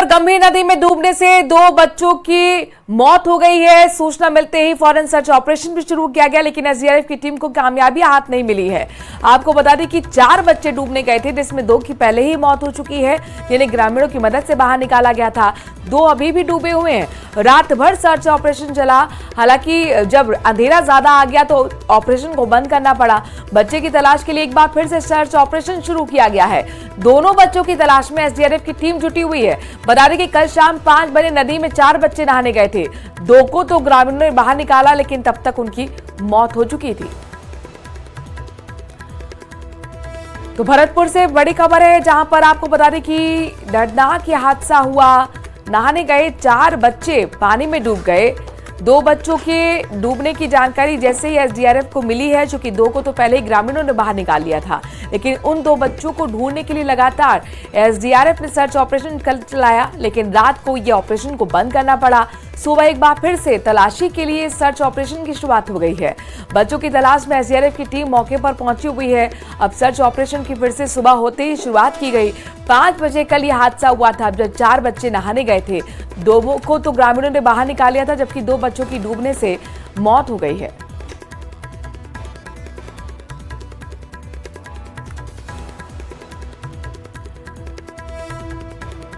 पर गंभीर नदी में डूबने से 2 बच्चों की मौत हो गई है। सूचना मिलते ही फौरन सर्च ऑपरेशन भी शुरू किया गया, लेकिन एसडीआरएफ की टीम को कामयाबी हाथ नहीं मिली है। आपको बता दें कि 4 बच्चे डूबने गए थे, जिसमें 2 की पहले ही मौत हो चुकी है, जिन्हें ग्रामीणों की मदद से बाहर निकाला गया था। 2 अभी भी डूबे हुए हैं। रात भर सर्च ऑपरेशन चला, हालांकि जब अंधेरा ज्यादा आ गया तो ऑपरेशन को बंद करना पड़ा। बच्चे की तलाश के लिए एक बार फिर से सर्च ऑपरेशन शुरू किया गया है। दोनों बच्चों की तलाश में एसडीआरएफ की टीम जुटी हुई है। बता दें कि कल शाम 5 बजे नदी में 4 बच्चे नहाने गए थे। 2 को तो ग्रामीणों ने बाहर निकाला, लेकिन तब तक उनकी मौत हो चुकी थी। तो भरतपुर से बड़ी खबर है, जहां पर आपको बता दें कि दर्दनाक ये हादसा हुआ। नहाने गए 4 बच्चे पानी में डूब गए। 2 बच्चों के डूबने की जानकारी जैसे ही एसडीआरएफ को मिली है, चूंकि 2 को तो पहले ही ग्रामीणों ने बाहर निकाल लिया था, लेकिन उन 2 बच्चों को ढूंढने के लिए लगातार एसडीआरएफ ने सर्च ऑपरेशन कल चलाया, लेकिन रात को ये ऑपरेशन को बंद करना पड़ा। सुबह एक बार फिर से तलाशी के लिए सर्च ऑपरेशन की शुरुआत हो गई है। बच्चों की तलाश में एसडीआरएफ की टीम मौके पर पहुंची हुई है। अब सर्च ऑपरेशन की फिर से सुबह होते ही शुरुआत की गई। 5 बजे कल यह हादसा हुआ था, जब 4 बच्चे नहाने गए थे। 2 को तो ग्रामीणों ने बाहर निकाल लिया था, जबकि 2 बच्चों की डूबने से मौत हो गई है।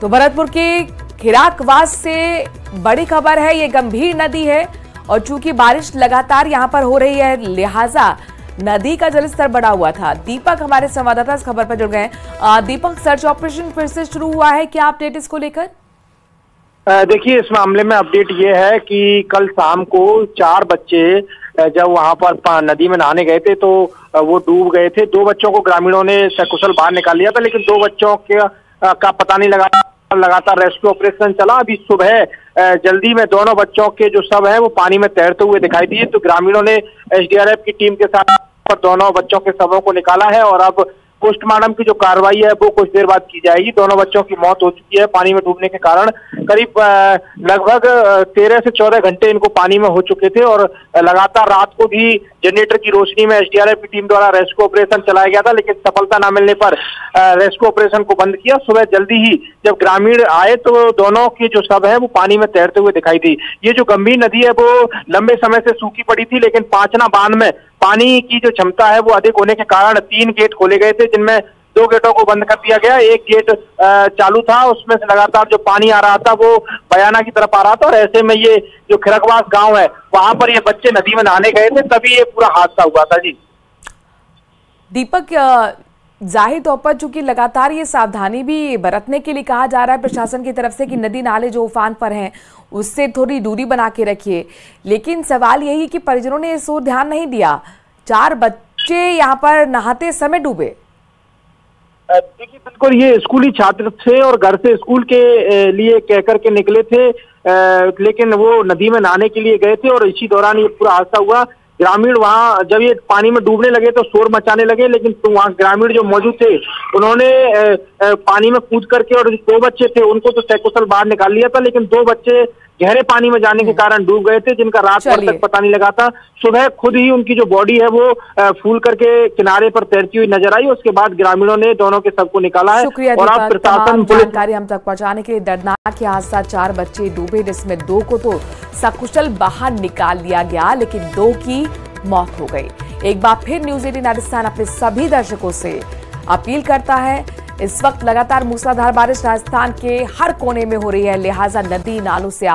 तो भरतपुर के खिराकवास से बड़ी खबर है। ये गंभीर नदी है और चूंकि बारिश लगातार यहां पर हो रही है, लिहाजा नदी का जलस्तर बढ़ा हुआ था। दीपक हमारे संवाददाता इस खबर पर जुड़ गए। दीपक, सर्च ऑपरेशन फिर से शुरू हुआ है, क्या अपडेट इसको लेकर? देखिए, इस मामले में अपडेट ये है कि कल शाम को 4 बच्चे जब वहां पर नदी में नहाने गए थे तो वो डूब गए थे। 2 बच्चों को ग्रामीणों ने सकुशल बाहर निकाल लिया था, लेकिन 2 बच्चों का पता नहीं लगा। लगातार रेस्क्यू ऑपरेशन चला। अभी सुबह जल्दी में दोनों बच्चों के जो शव है वो पानी में तैरते हुए दिखाई दिए, तो ग्रामीणों ने एसडीआरएफ की टीम के साथ दोनों बच्चों के शवों को निकाला है और अब पोस्टमार्टम की जो कार्रवाई है वो कुछ देर बाद की जाएगी। दोनों बच्चों की मौत हो चुकी है पानी में डूबने के कारण। करीब लगभग 13 से 14 घंटे इनको पानी में हो चुके थे और लगातार रात को भी जनरेटर की रोशनी में एसडीआरएफ की टीम द्वारा रेस्क्यू ऑपरेशन चलाया गया था, लेकिन सफलता न मिलने पर रेस्क्यू ऑपरेशन को बंद किया। सुबह जल्दी ही जब ग्रामीण आए तो दोनों की जो शव है वो पानी में तैरते हुए दिखाई दी। ये जो गंभीर नदी है वो लंबे समय से सूखी पड़ी थी, लेकिन पांचना बांध में पानी की जो क्षमता है वो अधिक होने के कारण 3 गेट खोले गए थे, जिनमें 2 गेटों को बंद कर दिया गया। एक गेट चालू था, उसमें से लगातार जो पानी आ रहा था वो बयाना की तरफ आ रहा था और ऐसे में ये जो खिरकवास गांव है वहां पर ये बच्चे नदी में नहाने गए थे, तभी ये पूरा हादसा हुआ था। जी दीपक, जाहिर तौर पर चूंकि लगातार ये सावधानी भी बरतने के लिए कहा जा रहा है प्रशासन की तरफ से कि नदी नाले जो उफान पर हैं उससे थोड़ी दूरी बना के रखिए, लेकिन सवाल यही है कि परिजनों ने इस ओर ध्यान नहीं दिया। 4 बच्चे यहाँ पर नहाते समय डूबे। देखिए, बिल्कुल ये स्कूली छात्र थे और घर से स्कूल के लिए कह करके निकले थे, लेकिन वो नदी में नहाने के लिए गए थे और इसी दौरान ये पूरा हादसा हुआ। ग्रामीण वहां जब ये पानी में डूबने लगे तो शोर मचाने लगे, लेकिन तो वहां ग्रामीण जो मौजूद थे उन्होंने पानी में कूद करके, और 2 बच्चे थे उनको तो सकुशल बाहर निकाल लिया था, लेकिन 2 बच्चे गहरे पानी में जाने के कारण डूब गए थे, जिनका रात भर तक पता नहीं लगा था। सुबह खुद ही उनकी जो बॉडी है वो फूल करके किनारे पर तैरती हुई नजर आई। उसके बाद ग्रामीणों ने दोनों के शव को निकाला है और अब प्रशासन जानकारी हम तक पहुंचाने के लिए। दर्दनाक हादसा, 4 बच्चे डूबे, जिसमें 2 को तो सकुशल बाहर निकाल लिया गया, लेकिन 2 की मौत हो गई। एक बार फिर न्यूज 18 राजस्थान अपने सभी दर्शकों से अपील करता है, इस वक्त लगातार मूसलाधार बारिश राजस्थान के हर कोने में हो रही है, लिहाजा नदी नालों से